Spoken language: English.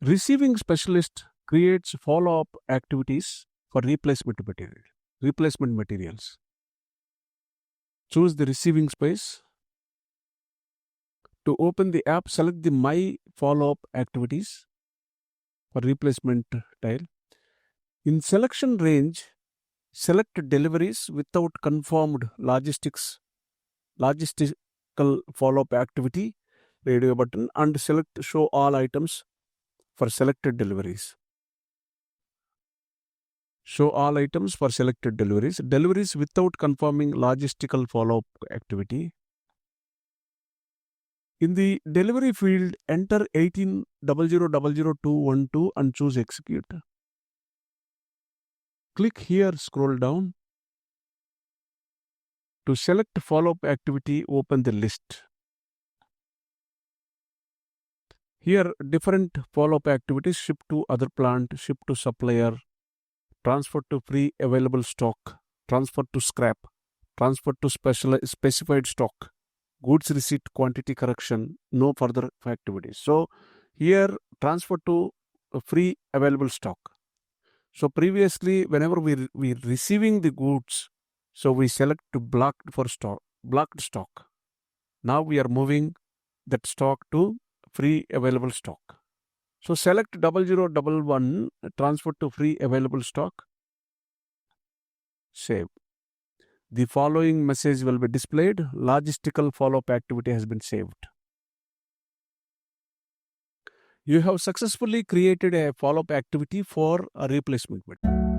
Receiving specialist creates follow-up activities for replacement materials. Choose the receiving space. To open the app, select the My Follow-up Activities for replacement tile. In selection range, select deliveries without confirmed logistical follow-up activity radio button and select Show All Items for selected deliveries. Show all items for selected deliveries. Deliveries without confirming logistical follow-up activity. In the delivery field, enter 1800212 and choose Execute. Click here, scroll down. To select follow-up activity, open the list. Here, different follow-up activities: ship to other plant, ship to supplier, transfer to free available stock, transfer to scrap, transfer to specified stock, goods receipt quantity correction, no further activities. So here, transfer to free available stock. So previously, whenever we receiving the goods, so we select to blocked stock. Now we are moving that stock to free available stock. So select 0011, transfer to free available stock. Save. The following message will be displayed. Logistical follow-up activity has been saved. You have successfully created a follow-up activity for a replacement material.